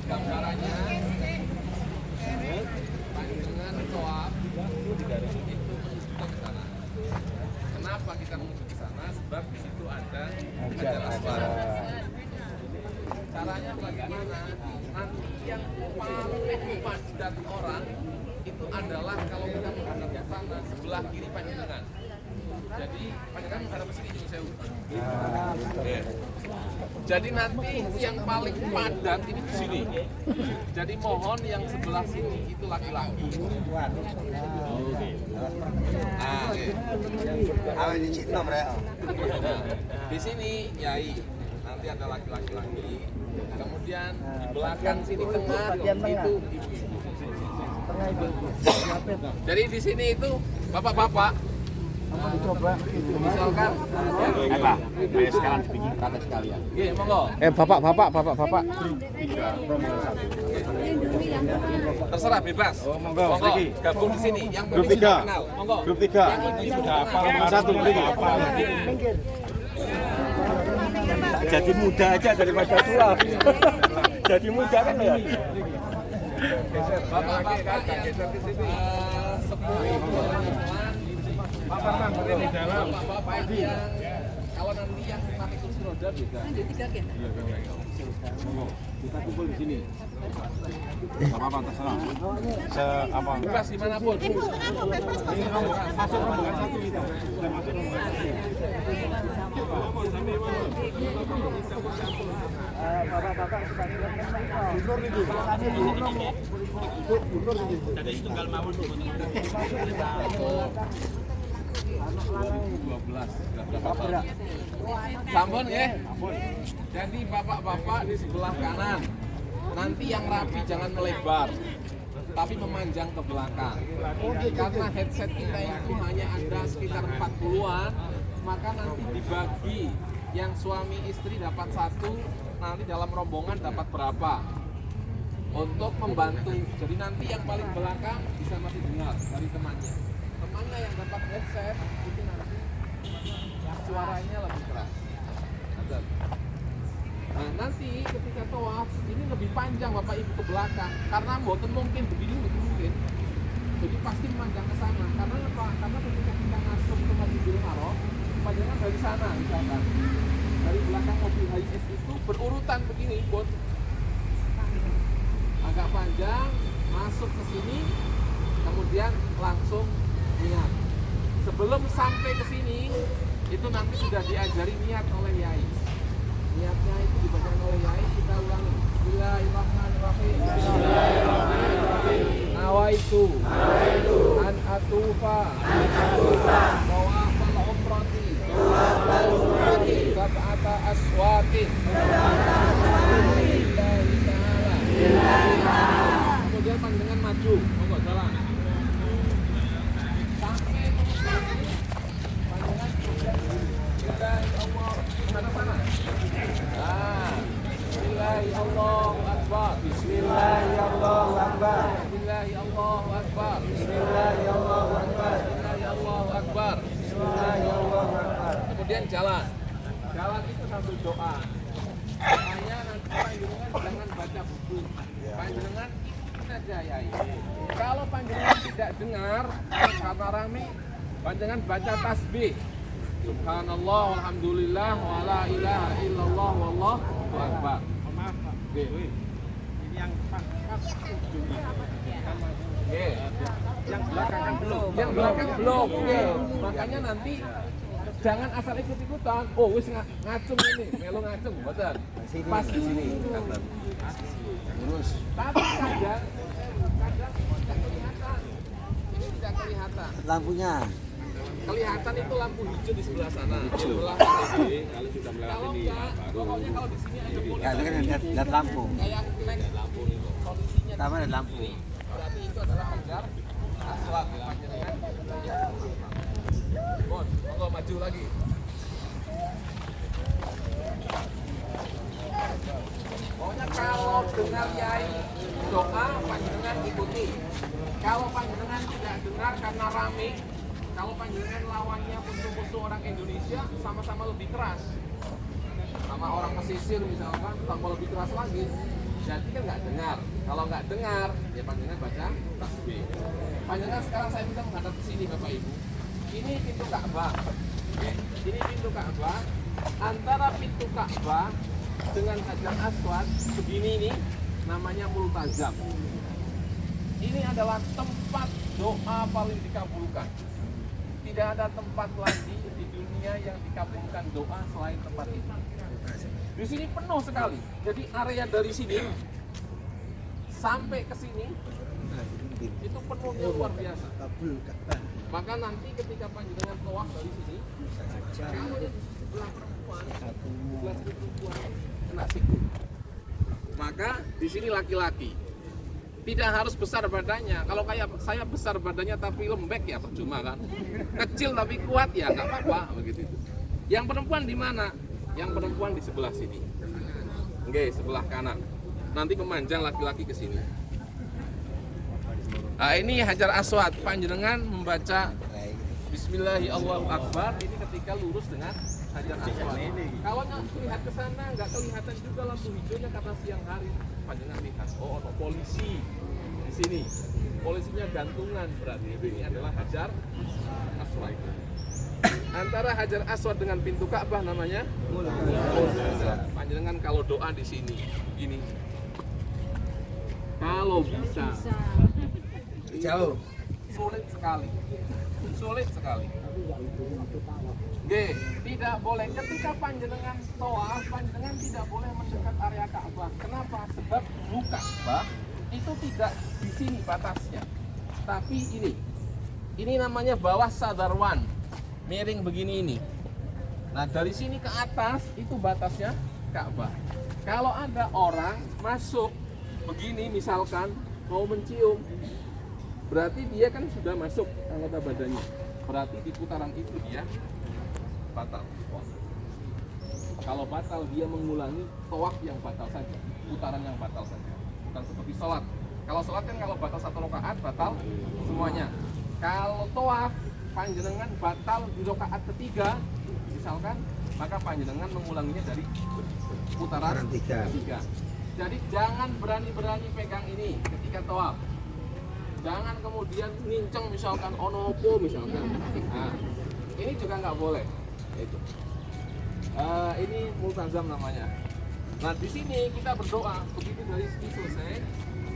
gambarannya panjenengan toab itu menunjukkan ke sana. Kenapa kita menuju ke sana? Sebab di situ ada Hajar Aswad. Caranya bagaimana? Nanti yang paling padat orang itu adalah kalau kita menghadap ke sana sebelah kiri panjenengan. Jadi panjenengan menghadap ke sini Nyuwun Sewu. Jadi nanti yang paling padat ini di sini. Jadi mohon yang sebelah sini itu laki-laki. Di sini Yai. Nanti ada laki-laki lagi. Kemudian di belakang sini tengah itu ibu-ibu. Jadi di sini itu bapak-bapak. Misalkan Pak, sekarang bikin kata sekalian. Iya, monggo. Bapak. Terserah bebas. Oh, monggo. Gabung di sini. Yang Grup penting 3. sudah kenal. Monggo. Grup 3. Yang ini sudah hafal. Yang satu grup apa? Jadi muda aja daripada tua. Jadi muda kan ya. Bapak-bapak yang bapak-bapak yang kalau nanti yang pakai kursi roda beda. Kita kumpul di sini. Apa terserah. Apa? Bebas dimanapun. Ini masuk rombongan satu kita. Sudah masuk rombongan. Bapak-bapak bunur itu. Bunur itu. Ada tunggal mawon. 2012. Sampun ya. Jadi bapak-bapak di sebelah kanan. Nanti yang rapi jangan melebar, tapi memanjang ke belakang. Karena headset kita itu hanya ada sekitar 40-an, maka nanti dibagi. Yang suami istri dapat satu, nanti dalam rombongan dapat berapa? Untuk membantu. Jadi nanti yang paling belakang bisa masih dengar dari temannya. Temannya yang dapat headset itu nanti suaranya lebih keras. Nah nanti ketika tawaf ini lebih panjang Bapak Ibu ke belakang karena mboten mungkin begini mungkin. Jadi pasti memanjang ke sana. Karena apa? Karena ketika kita masuk ke Masjidil Haram, panjangnya dari sana misalkan. Dari belakang mobil HIS itu berurutan begini, Bun. Agak panjang, masuk ke sini, kemudian langsung niat. Sebelum sampai ke sini, itu nanti sudah diajari niat oleh Yai. Niatnya itu dibacakan oleh Yai, kita ulangi. Bismillahirrahmanirrahim. Nawaitu an atufa tawafal umrati sab'ata aswatin lillahi ta'ala. Kemudian panjenengan maju, monggo jalan. Sampai panjenengan Billahi Allah mana mana. Billahi Allahu Akbar. Bismillahi Allahu Akbar. Billahi Allahu Akbar. Bismillahi Allahu Akbar. Billahi Allahu Akbar. Bismillahi Allahu Akbar. Kemudian jalan. Jalan itu sambil doa. Makanya nanti panjenengan jangan baca buku. Panjenengan ikutin saja Yai. Kalau panjenengan tidak dengar karena rame, panjenengan baca tasbih. Subhanallah, walhamdulillah, wa la ilaha illallah, wallahu akbar. Maaf Pak. Ini yang Yang belakang kan belum. Yang belakang belum. Makanya nanti jangan asal ikut-ikutan. Oh, wis ngacung ini, melu ngacung, betul. Pas di sini. Lurus. Tapi kadang tidak kelihatan. Ini tidak kelihatan. Lampunya. Kelihatan itu lampu hijau di sebelah sana. Sebelah kalau sudah kalau enggak, pokoknya kalau di sini ada Ya, itu kan lihat lampu. kayak naik lampu itu kondisinya Pertama ada lampu. berarti itu adalah Hajar Aswad. Bon, monggo maju lagi. Pokoknya kalau dengar Yai doa panjenengan ikuti. Kalau panjenengan tidak dengar karena rame, kalau panjenengan lawannya musuh-musuh orang Indonesia sama-sama lebih keras. Sama orang pesisir misalkan tambah lebih keras lagi. Jadi kan nggak dengar. Kalau nggak dengar, ya panjenengan baca tasbih. Panjenengan sekarang saya minta menghadap ke sini Bapak Ibu. Ini pintu Ka'bah. Oke, ini pintu Ka'bah. Antara pintu Ka'bah dengan Hajar Aswad begini ini namanya multazam. Ini adalah tempat doa paling dikabulkan. Tidak ada tempat lagi di dunia yang dikabulkan doa selain tempat ini. Di sini penuh sekali. Jadi area dari sini sampai ke sini itu penuhnya luar biasa. Maka nanti ketika panjenengan tawaf dari sini, kalau yang di sebelah perempuan, sebelah sini perempuan kena siku. Maka di sini laki-laki. Tidak harus besar badannya. Kalau kayak saya besar badannya tapi lembek ya percuma kan. Kecil tapi kuat ya nggak apa-apa begitu. Yang perempuan di mana? Yang perempuan di sebelah sini. Oke, sebelah kanan. Nanti memanjang laki-laki ke sini. Nah, ini Hajar Aswad. Panjenengan membaca Bismillahirrahmanirrahim. Ini ketika lurus dengan Hajar Aswad. Kalau lihat ke sana nggak kelihatan juga lampu hijaunya karena siang hari. Panjenengan lihat, oh ada polisi di sini. Polisinya gantungan berarti ini adalah Hajar Aswad. Antara Hajar Aswad dengan pintu Ka'bah namanya multazam. Panjenengan kalau doa di sini gini. Kalau bisa Jauh. sulit sekali. Sulit sekali. Oke, tidak boleh ketika panjenengan tawaf, panjenengan tidak boleh mendekat area Ka'bah. Kenapa? Sebab buka Ka'bah itu tidak di sini batasnya, tapi ini. Ini namanya bawah sadarwan, miring begini ini. Nah dari sini ke atas itu batasnya Ka'bah. Kalau ada orang masuk begini misalkan mau mencium, berarti dia kan sudah masuk anggota badannya. Berarti di putaran itu dia batal. Kalau batal dia mengulangi tawaf yang batal saja, putaran yang batal saja. Bukan seperti sholat. Kalau sholat kan kalau batal 1 rakaat batal semuanya. Kalau tawaf panjenengan batal di rakaat ketiga, misalkan, maka panjenengan mengulanginya dari putaran ketiga. Jadi jangan berani-berani pegang ini ketika tawaf. Jangan kemudian ninceng misalkan onopo misalkan. Nah, ini juga nggak boleh. Itu. Ini multazam namanya. Nah di sini kita berdoa. Begitu dari sini selesai,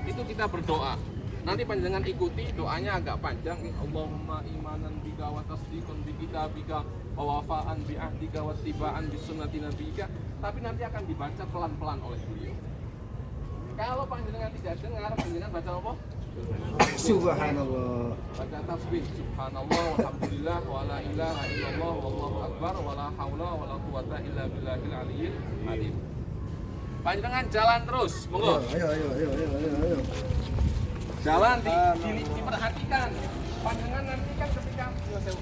itu kita berdoa. Nanti panjenengan ikuti doanya agak panjang. Allahumma imanan bika wa tasdiqan bi kitabika wa wafa'an bi ahdika wa tiba'an bi sunnati nabiyika. Tapi nanti akan dibaca pelan-pelan oleh beliau. Kalau panjenengan tidak dengar, panjenengan baca apa? Subhanallah. Baca tasbih subhanallah walhamdulillah wa la ilaha illallah wallahu akbar wa la haula wa la quwata illa billahil aliyyil azim. Panjenengan jalan terus, monggo. Ayo. Jalan diperhatikan. Panjenengan nanti kan ketika saya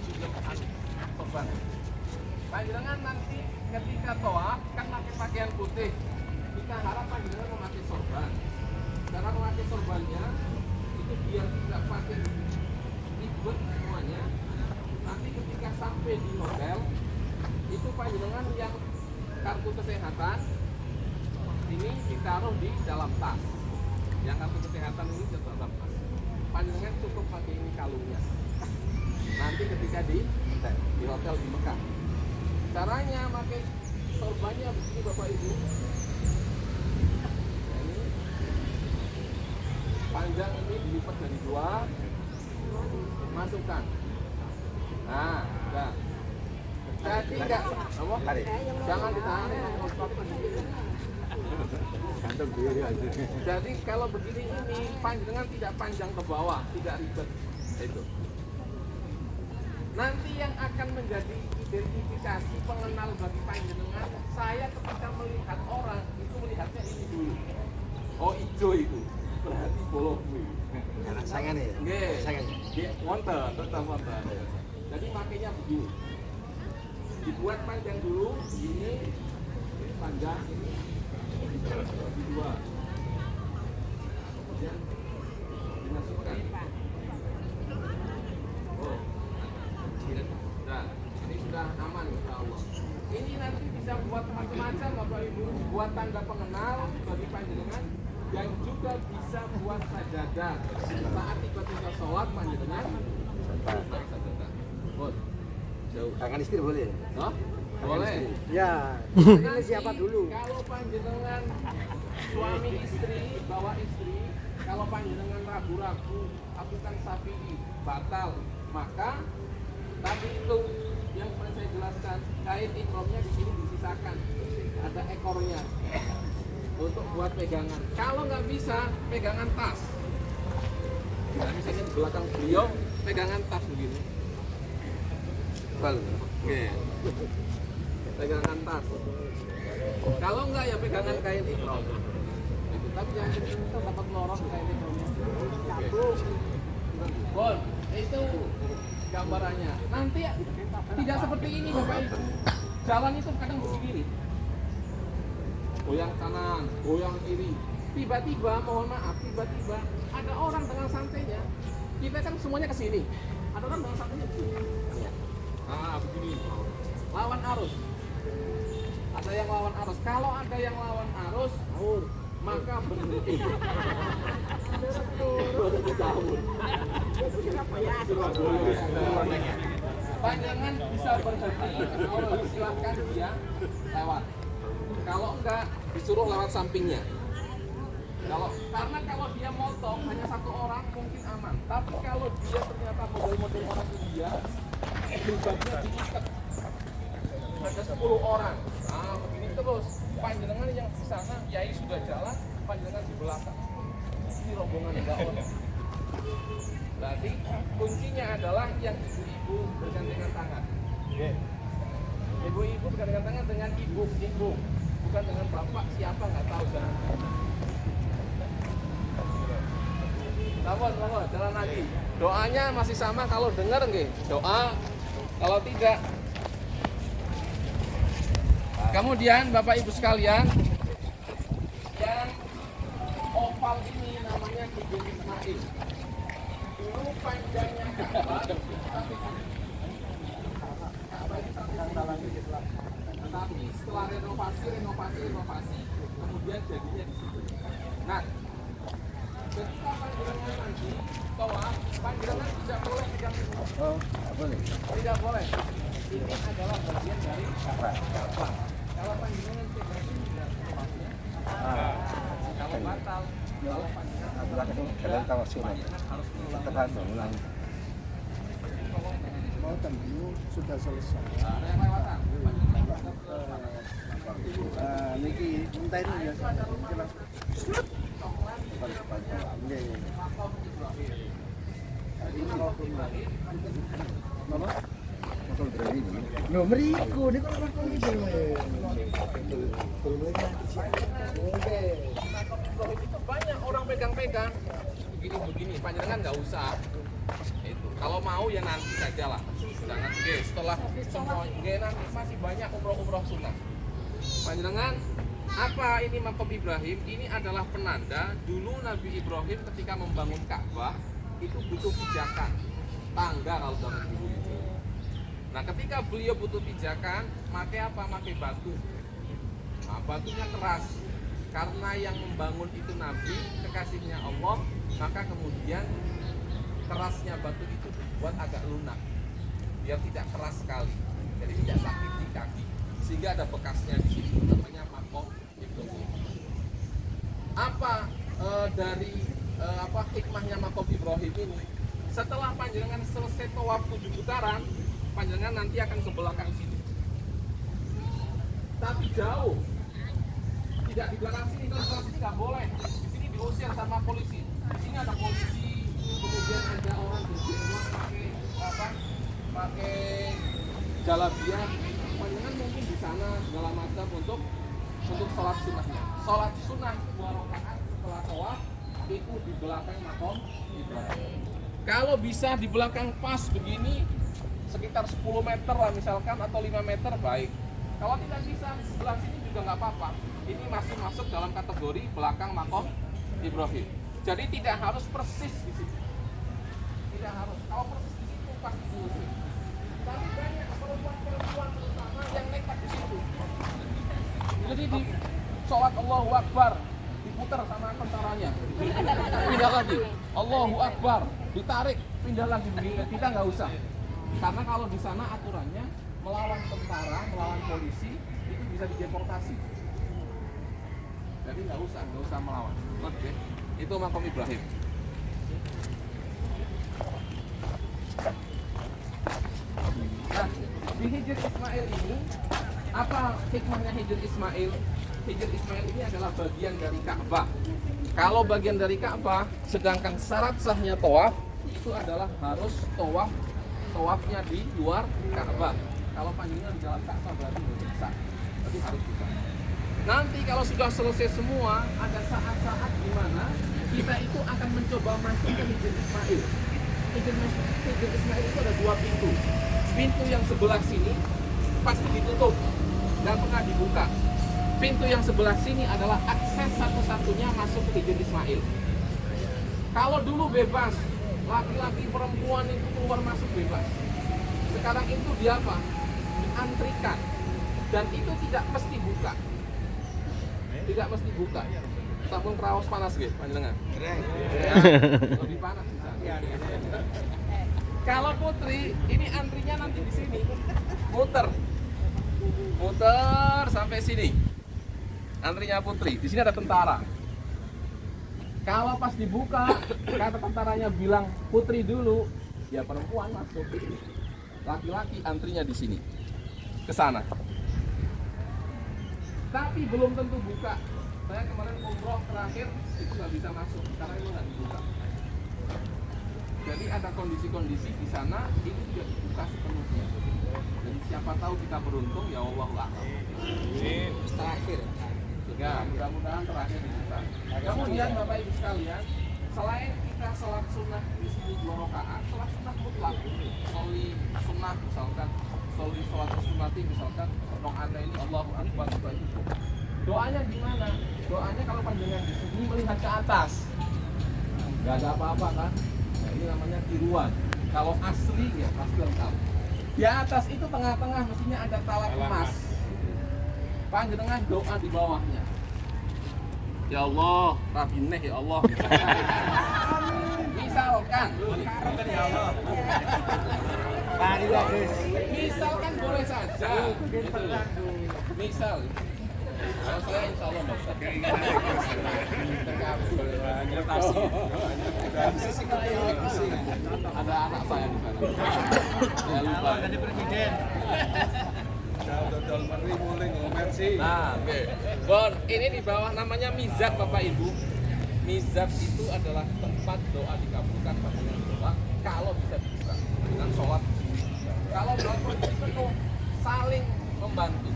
sorban. Panjenengan nanti ketika tawaf kan pakai pakaian putih. Kita harap panjenengan memakai sorban. Cara memakai sorbannya itu biar tidak pakai ribet semuanya. Nanti ketika sampai di hotel itu panjenengan yang kartu kesehatan ini ditaruh di dalam tas. Yang kartu kesehatan ini di dalam tas. Panjenengan cukup pakai ini kalungnya. Nanti ketika di hotel di Mekah. Caranya pakai sorbannya begini Bapak Ibu. Panjang ini dilipat jadi 2, masukkan. Nah, udah. Jadi enggak, jangan ditahan. Jadi kalau begini ini panjangan tidak panjang ke bawah, tidak ribet. Itu. Nanti yang akan menjadi identifikasi pengenal bagi panjenengan, saya ketika melihat orang itu melihatnya ini dulu. Oh hijau itu. Berarti bolong Anak saya nih. nggih Saya. wonten tetap wonten. Jadi pakainya begini, dibuat panjang dulu begini, panjang ini bagi 2, kemudian dimasukkan. Oh nah ini sudah aman insya Allah. Ini nanti bisa buat macam-macam Bapak Ibu, buat tanda pengenal bagi panjenengan. juga bisa buat sajadah. Saat tiba-tiba sholat panjenengan buat sajadah. Buat jauh. Tangan istri boleh? Hah? Boleh. Ya. Ini siapa dulu? Kalau panjenengan suami istri, bawa istri, kalau panjenengan ragu-ragu, akan sapi batal, maka tadi itu yang pernah saya jelaskan, kain ikromnya di sini disisakan, ada ekornya untuk buat pegangan. Kalau nggak bisa, pegangan tas. Nah, misalnya di belakang beliau pegangan tas begini. Oke. Pegangan tas. Kalau enggak ya pegangan kain ikrom. Itu tapi jangan kita dapat lorong kain ikromnya. Bon, itu gambarannya. Nanti ya, tidak seperti ini Bapak Ibu. Jalan itu kadang begini. Goyang kanan, goyang kiri. Tiba-tiba, mohon maaf, tiba-tiba ada orang dengan santainya. Kita kan semuanya ke sini. Ada orang dengan santainya begini. Begini. Lawan arus. Ada yang lawan arus. Kalau ada yang lawan arus, maka berhenti. Panjangan bisa berhenti. Kalau silakan dia lewat. Kalau enggak, disuruh lewat sampingnya. Karena kalau dia motong hanya satu orang mungkin aman. Tapi kalau dia ternyata model-model orang India, jilbabnya diikat. Ada 10 orang. Nah, begini terus. Panjenengan yang di sana, yai sudah jalan, panjenengan di belakang. Ini rombongan dakwah. Berarti kuncinya adalah yang ibu-ibu bergandengan tangan. Ibu-ibu bergandengan tangan dengan ibu, bukan dengan bapak siapa nggak tahu jangan. Lawan, jalan lagi. Doanya masih sama kalau dengar nggih. Doa, kalau tidak. Kemudian Bapak Ibu sekalian, yang oval ini namanya Kibul Ismail. Dulu panjangnya tapi setelah renovasi, kemudian jadinya di situ. Nah, ketika panjenengan nanti tawaf, panjenengan tidak boleh pegang ini. Boleh. Tidak boleh. Ini adalah bagian dari Ka'bah. Kalau panjenengan pegang ini tidak tawafnya. Kalau batal, kalau panjenengan Jalan tawasulan. harus Tetap ulang. Mau tentu sudah selesai. ada yang lewatan. Niki minta ini ya. Jelas. Mama? Motor berani ini. Yo meriku ini kok ora kok iki. Itu banyak orang pegang-pegang begini panjenengan nggak usah itu kalau mau ya nanti saja lah jangan setelah semua nanti masih banyak umroh sunnah panjenengan apa ini makom Ibrahim ini adalah penanda dulu Nabi Ibrahim ketika membangun Ka'bah itu butuh pijakan tangga kalau zaman dulu itu. Nah ketika beliau butuh pijakan pakai batu. Nah, batunya keras karena yang membangun itu Nabi, kekasihnya Allah, maka kemudian kerasnya batu itu dibuat agak lunak biar tidak keras sekali, jadi tidak sakit di kaki, sehingga ada bekasnya di situ, namanya makom Ibrahim. Dari hikmahnya makom Ibrahim ini? Setelah panjenengan selesai tawaf 7 putaran, panjenengan nanti akan ke belakang sini, tapi jauh. Tidak di belakang sini, kalau belakang sini nggak boleh. Di sini diusir sama polisi. Di sini ada polisi, kemudian ada orang berjenggot pakai jalabiah. Panjangan mungkin di sana segala macam untuk sholat sunnahnya. Sholat sunnah 2 rakaat setelah tawaf itu di belakang makom Ibrahim. Kalau bisa di belakang pas begini, sekitar 10 meter lah misalkan atau 5 meter baik. Kalau tidak bisa di sebelah sini juga nggak apa-apa. Ini masih masuk dalam kategori belakang makom Ibrahim. Jadi tidak harus persis di situ. Tidak harus. Kalau persis di situ pasti diusir. Tapi banyak perempuan terutama yang nekat di situ. Jadi di sholat Allahu Akbar di putar sama tentaranya. Pindah lagi. Allahu Akbar, ditarik, pindah lagi begitu. Kita nggak usah. Karena kalau di sana aturannya melawan tentara, melawan polisi itu bisa dideportasi. Jadi nggak usah melawan. Oke. Itu makom Ibrahim. Nah, di Hijr Ismail ini apa hikmahnya Hijr Ismail? Hijr Ismail ini adalah bagian dari Ka'bah. Kalau bagian dari Ka'bah, sedangkan syarat sahnya tawaf itu adalah harus tawafnya di luar Ka'bah. Kalau panjangnya di dalam Ka'bah berarti nggak bisa. Tapi harus bisa. Nanti kalau sudah selesai semua, ada saat-saat di mana kita itu akan mencoba masuk ke Hijr Ismail. Hijr Ismail itu ada dua pintu. Pintu yang sebelah sini pasti ditutup dan pernah dibuka. Pintu yang sebelah sini adalah akses satu-satunya masuk ke Hijr Ismail. Kalau dulu bebas, laki-laki perempuan itu keluar masuk bebas. Sekarang itu dia apa? Diantrikan. Dan itu tidak mesti buka. Tidak mesti buka. Sabun kerawas panas gitu, panjenengan. Ya, lebih panas bisa. Kalau putri, ini antrinya nanti di sini. Muter sampai sini. Antrinya putri. Di sini ada tentara. Kalau pas dibuka, kata tentaranya bilang putri dulu, ya perempuan masuk. Laki-laki antrinya di sini. Ke sana. Tapi belum tentu buka. Saya kemarin umroh terakhir itu nggak bisa masuk karena itu nggak dibuka. Jadi ada kondisi-kondisi di sana itu tidak dibuka sepenuhnya. Jadi siapa tahu kita beruntung, ya Allah a'lam. Ini terakhir. Ya mudah-mudahan terakhir dibuka. Kemudian Bapak Ibu sekalian, selain kita sholat sunnah di sini 2 rakaat, sholat sunnah mutlak, soli sunnah misalkan, soli sholat sunnati misalkan, ada ini Allahu Akbar itu. Doanya gimana? Doanya kalau panjangan di sini melihat ke atas, nggak ada apa-apa kan? Nah, ini namanya tiruan. Kalau asli ya pasti lengkap. Di atas itu tengah-tengah mestinya ada talat emas. Panjenengan doa di bawahnya. Ya Allah, Rabineh ya Allah. Misalkan, misalkan boleh saja. Misal, kalau saya insya Allah nggak usah. Ada anak saya di sana. Saya lupa. Jadi presiden. Nah, oke. Bon, ini di bawah namanya mizab Bapak Ibu. Mizab itu adalah tempat doa dikabulkan pada doa kalau bisa dibuka dengan sholat. Kalau dalam kondisi penuh saling membantu.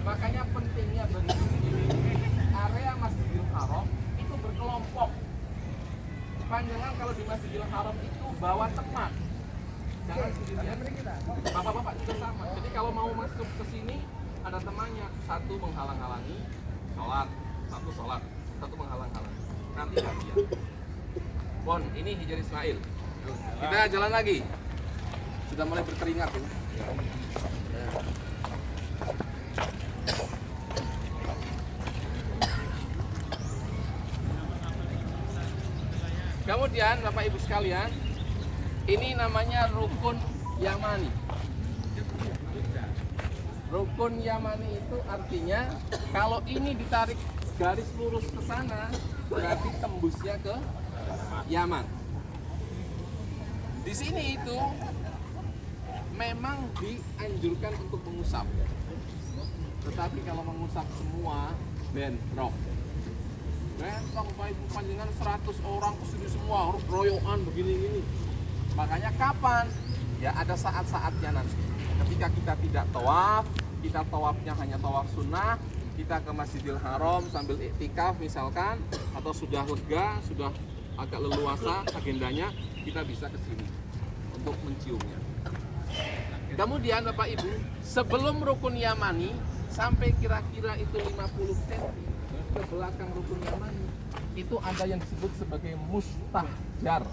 Makanya pentingnya bagi area Masjidil Haram itu berkelompok. Panjangan kalau di Masjidil Haram itu bawa teman. Jangan sendirian. Bapak-bapak juga sama. Jadi kalau mau masuk ke sini ada temannya, satu menghalang-halangi sholat, satu menghalang-halangi. Nanti gantian. Bon, ini Hijr Ismail. Kita jalan lagi. Sudah mulai berkeringat ini. Kemudian Bapak Ibu sekalian, ini namanya Rukun Yamani. Rukun Yamani itu artinya kalau ini ditarik garis lurus ke sana berarti tembusnya ke Yaman. Di sini itu memang dianjurkan untuk mengusap. Tetapi kalau mengusap semua bentrok. Bentrok Bapak Ibu panjangan 100 orang kesini semua royokan begini-gini. Makanya kapan? Ya ada saat-saatnya nanti. Ketika kita tidak tawaf, kita tawafnya hanya tawaf sunnah, kita ke Masjidil Haram sambil iktikaf misalkan, atau sudah lega, sudah agak leluasa agendanya, kita bisa ke sini untuk menciumnya. Kemudian Bapak Ibu, sebelum Rukun Yamani sampai kira-kira itu 50 cm ke belakang Rukun Yamani, itu ada yang disebut sebagai mustahjar.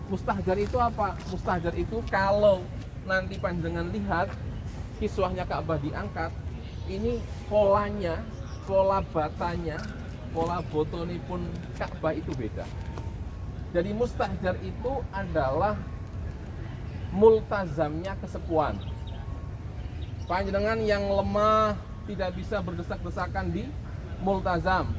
Mustahjar itu apa? Mustahjar itu kalau nanti panjenengan lihat kiswahnya Ka'bah diangkat, ini polanya, pola batanya pola botonipun Ka'bah itu beda. Jadi mustahjar itu adalah multazamnya kesepuan. Panjenengan yang lemah tidak bisa berdesak-desakan di multazam.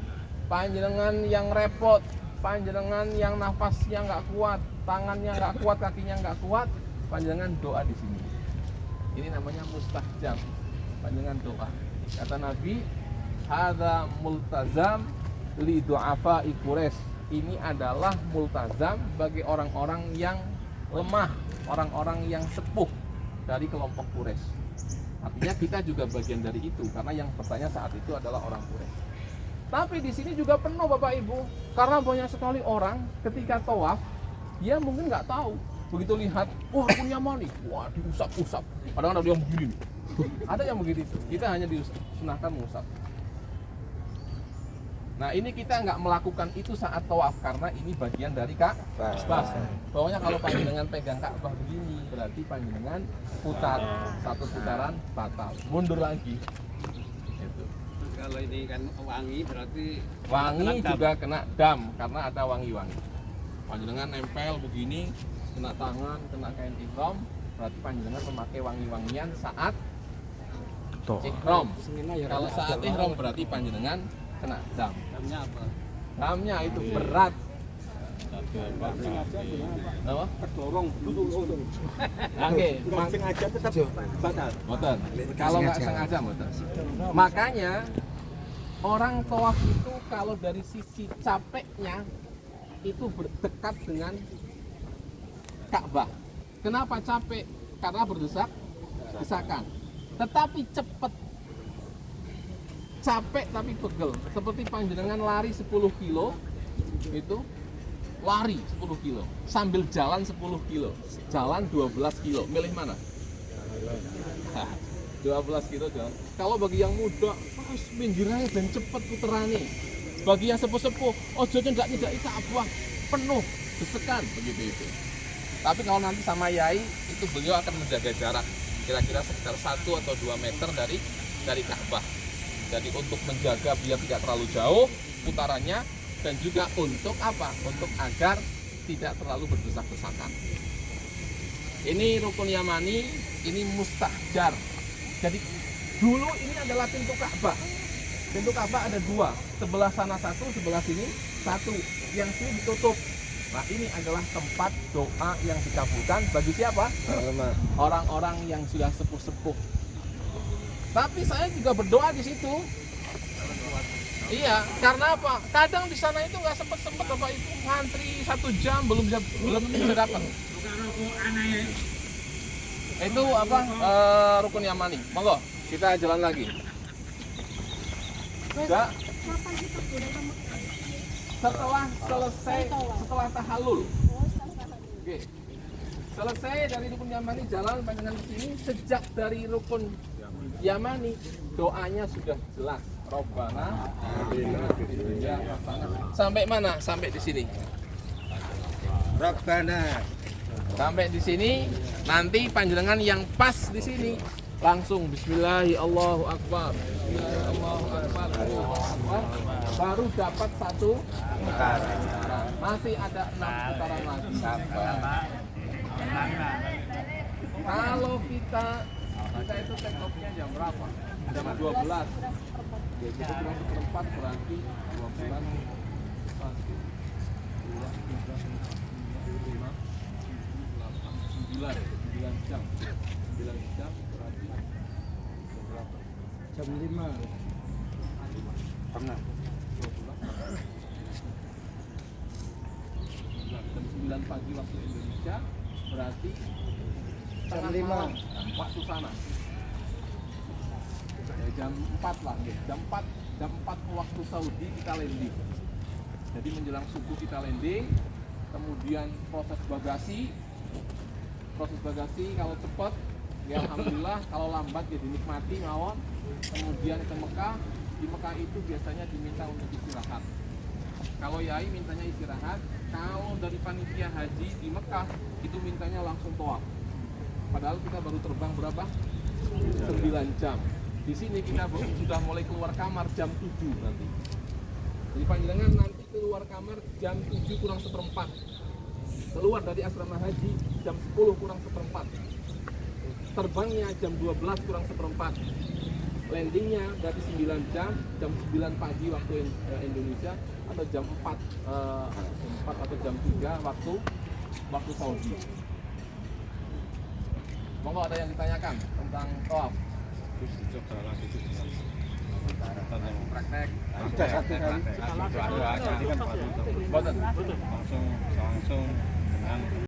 Panjenengan yang repot, panjenengan yang nafasnya nggak kuat, tangannya nggak kuat, kakinya nggak kuat, panjenengan doa di sini. Ini namanya mustahjam. Panjenengan doa. Kata Nabi, hadza multazam li du'afa'i Quraisy. Ini adalah multazam bagi orang-orang yang lemah, orang-orang yang sepuh dari kelompok Quraisy. Artinya kita juga bagian dari itu, karena yang bertanya saat itu adalah orang Quraisy. Tapi di sini juga penuh Bapak Ibu, karena banyak sekali orang ketika tawaf, dia mungkin nggak tahu. Begitu lihat, wah punya mani, wah diusap-usap. Kadang-kadang dia begini. Ada yang begitu. Kita hanya disunahkan mengusap. Nah ini kita nggak melakukan itu saat tawaf karena ini bagian dari Ka'bah. Pokoknya kalau panjenengan pegang Ka'bah begini berarti panjenengan putar satu putaran batal, mundur lagi. Itu. Kalau ini kan wangi berarti Wangi juga kena dam karena ada wangi-wangi. Panjenengan nempel begini, kena tangan, kena kain ihram, berarti panjenengan memakai wangi-wangian saat ihram. Kalau saat ihram berarti panjenengan kena dam. Damnya apa? Damnya itu berat. Apa? Terdorong dulu. Oke, Nggak sengaja tetap batal. Boten. Kalau nggak sengaja boten. Makanya orang tawaf itu kalau dari sisi capeknya itu berdekat dengan Ka'bah. Kenapa capek? Karena berdesak-desakan. Tetapi cepat. Capek tapi pegel. Seperti panjenengan lari 10 kilo itu lari 10 kilo sambil jalan 10 kilo, jalan 12 kilo. Milih mana? 12 kilo jalan. Kalau bagi yang muda, pas minggirnya dan cepet puterane. Bagi yang sepuh-sepuh, ojo ndak nyedaki Ka'bah, penuh desekan begitu itu. Tapi kalau nanti sama Yai itu beliau akan menjaga jarak kira-kira sekitar 1 atau 2 meter dari Ka'bah. Jadi untuk menjaga biar tidak terlalu jauh putarannya dan juga untuk apa? Untuk agar tidak terlalu berdesak-desakan. Ini rukun Yamani, ini mustahjar. Jadi dulu ini adalah pintu Ka'bah. Pintu Ka'bah ada 2, sebelah sana 1, sebelah sini 1. Yang sini ditutup. Nah ini adalah tempat doa yang dikabulkan bagi siapa? Orang-orang yang sudah sepuh-sepuh. Tapi saya juga berdoa di situ. Iya, karena apa? Kadang di sana itu nggak sempet Bapak Ibu ngantri 1 jam belum bisa dapat. Itu apa? Rukun Yamani. Monggo, kita jalan lagi. Enggak. Setelah tahallul. Oke. Selesai dari rukun Yamani jalan panjenengan ke sini, sejak dari rukun Yamani doanya sudah jelas. Robbana sampai mana? Sampai di sini. Rabbana. Sampai di sini. Nanti panjenengan yang pas di sini langsung Bismillahirrahmanirrahim. Baru dapat 1 putaran. Masih ada 6 putaran lagi. Kalau kita itu take off-nya jam berapa? Jam 12. Ya, kita kurang 1/4 berarti 2 bulan 9 jam. 9 jam berarti jam berapa? Jam 5. Pernah. Jam 9 pagi waktu Indonesia berarti Jam tengah 5. malam waktu sana. Ya, jam 4 lah, ya. Jam 4 waktu Saudi kita landing. Jadi menjelang subuh kita landing, kemudian proses bagasi kalau cepat ya alhamdulillah, kalau lambat ya dinikmati mawon. Kemudian ke Mekah, di Mekah itu biasanya diminta untuk istirahat. Kalau Yai mintanya istirahat, kalau dari panitia haji di Mekah itu mintanya langsung tawaf. Padahal kita baru terbang berapa? 9 jam. Di sini kita sudah mulai keluar kamar jam 7 nanti. Jadi panjenengan nanti keluar kamar jam 7 kurang seperempat. Keluar dari asrama haji jam 10 kurang seperempat. Terbangnya jam 12 kurang seperempat. Landingnya berarti 9 jam 9 pagi waktu Indonesia atau jam 4 atau jam 3 waktu Saudi. Monggo ada yang ditanyakan tentang tawaf? Praktek. Satu kali. Boten. langsung dengan